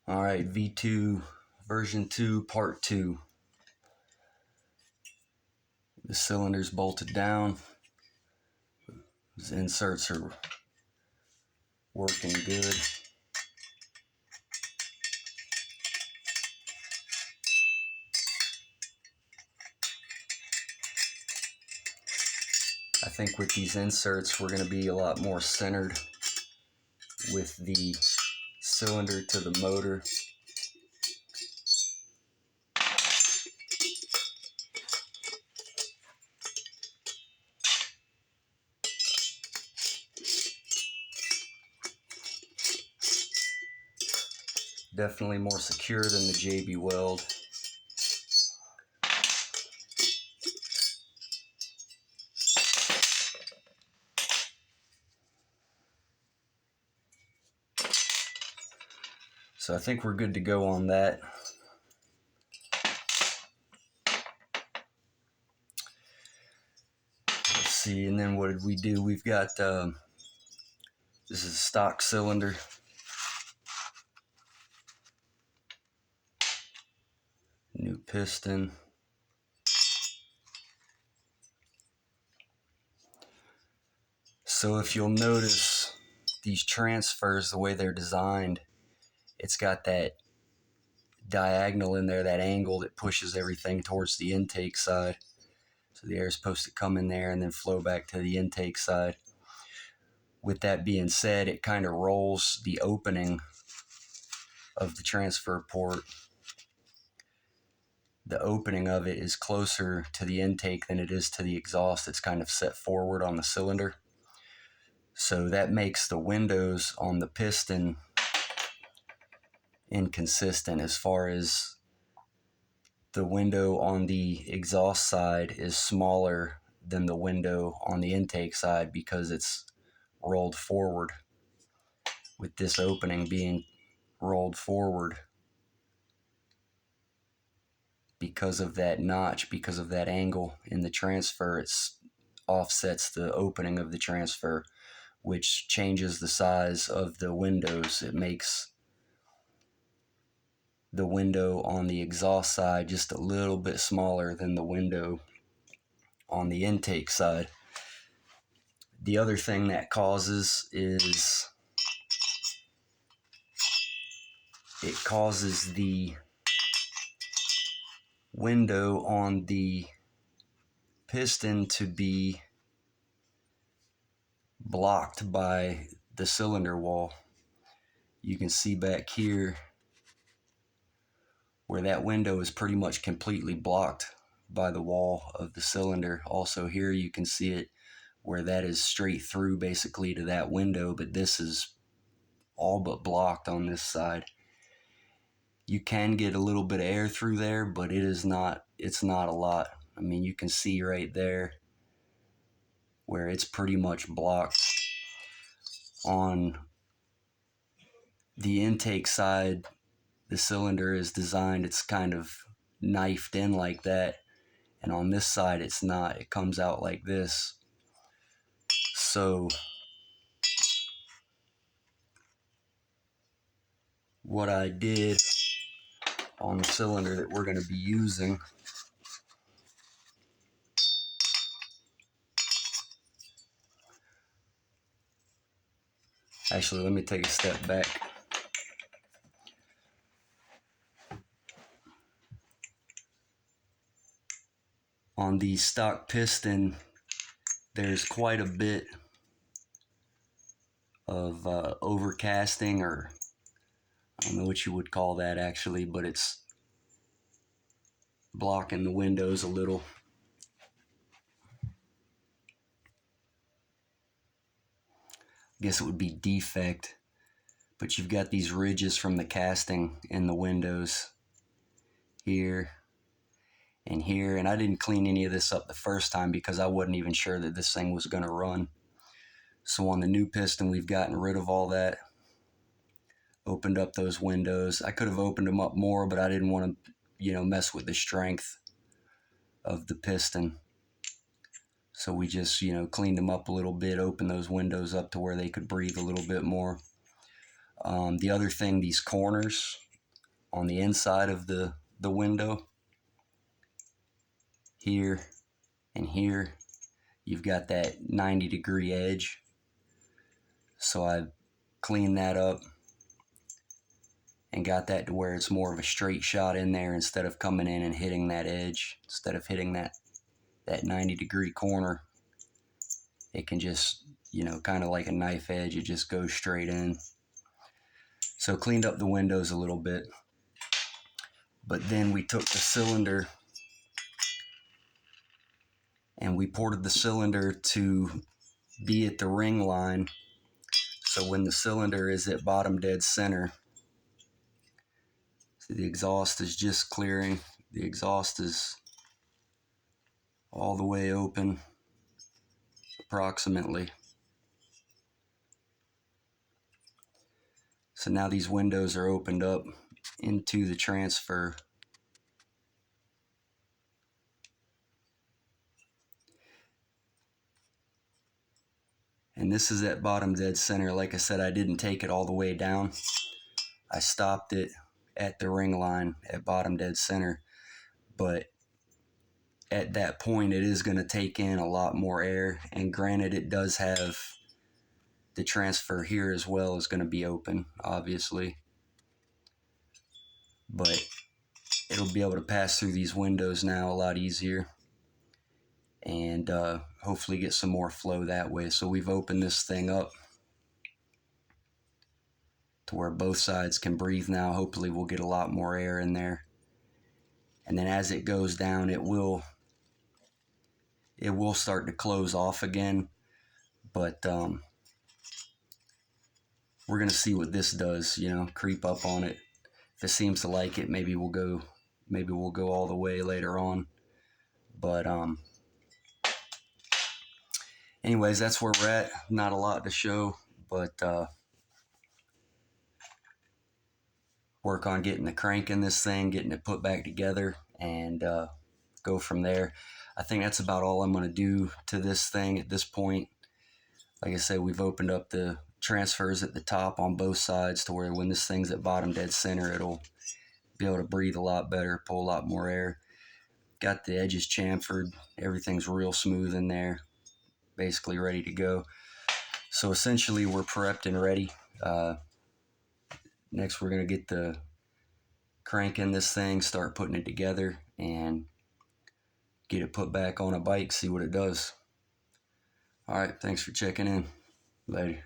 All right, V2 version 2 part 2. The cylinder's bolted down. These inserts are working good. I think with these inserts we're going to be a lot more centered with the cylinder to the motor. Definitely more secure than the JB Weld. So I think we're good to go on that. Let's see, and then what did we do? We've got, this is a stock cylinder. New piston. So if you'll notice these transfers, the way they're designed, it's got that diagonal in there, that angle that pushes everything towards the intake side. So the air is supposed to come in there and then flow back to the intake side. With that being said, it kind of rolls the opening of the transfer port. The opening of it is closer to the intake than it is to the exhaust. It's kind of set forward on the cylinder. So that makes the windows on the piston inconsistent, as far as the window on the exhaust side is smaller than the window on the intake side because it's rolled forward, with this opening being rolled forward because of that notch, because of that angle in the transfer. It offsets the opening of the transfer, which changes the size of the windows. It makes the window on the exhaust side just a little bit smaller than the window on the intake side. The other thing that causes is it causes the window on the piston to be blocked by the cylinder wall. You can see back here where that window is pretty much completely blocked by the wall of the cylinder. Also here you can see it where that is straight through basically to that window, but this is all but blocked on this side. You can get a little bit of air through there, but it's not a lot. I mean, you can see right there where it's pretty much blocked. On the intake side, the cylinder is designed, it's kind of knifed in like that, and on this side it's not. It comes out like this. So what I did on the cylinder that we're going to be using, actually let me take a step back. On the stock piston, there's quite a bit of overcasting, or I don't know what you would call that actually, but it's blocking the windows a little. I guess it would be defect, but you've got these ridges from the casting in the windows here and here, and I didn't clean any of this up the first time because I wasn't even sure that this thing was going to run. So on the new piston, we've gotten rid of all that, opened up those windows. I could have opened them up more, but I didn't want to, mess with the strength of the piston. So we just, cleaned them up a little bit, opened those windows up to where they could breathe a little bit more. The other thing, these corners, on the inside of the window. Here and here, you've got that 90-degree edge. So I cleaned that up and got that to where it's more of a straight shot in there instead of coming in and hitting that edge. Instead of hitting that 90-degree corner, it can just, you know, kind of like a knife edge, it just goes straight in. So cleaned up the windows a little bit. But then we took the cylinder and we ported the cylinder to be at the ring line. So when the cylinder is at bottom dead center, see, the exhaust is just clearing. The exhaust is all the way open, approximately. So now these windows are opened up into the transfer. And this is at bottom dead center. Like I said, I didn't take it all the way down. I stopped it at the ring line at bottom dead center. But at that point, it is going to take in a lot more air. And granted, it does have the transfer here as well is going to be open, obviously. But it'll be able to pass through these windows now a lot easier. And hopefully get some more flow that way. So we've opened this thing up to where both sides can breathe now. Hopefully we'll get a lot more air in there. And then as it goes down, it will start to close off again. But we're going to see what this does, you know, creep up on it. If it seems to like it, maybe we'll go all the way later on. But anyways, that's where we're at. Not a lot to show, but work on getting the crank in this thing, getting it put back together, and go from there. I think that's about all I'm going to do to this thing at this point. Like I said, we've opened up the transfers at the top on both sides to where when this thing's at bottom dead center, it'll be able to breathe a lot better, pull a lot more air. Got the edges chamfered. Everything's real smooth in there. Basically ready to go. So essentially we're prepped and ready. Next we're going to get the crank in this thing, start putting it together, and get it put back on a bike, see what it does. All right, thanks for checking in. Later.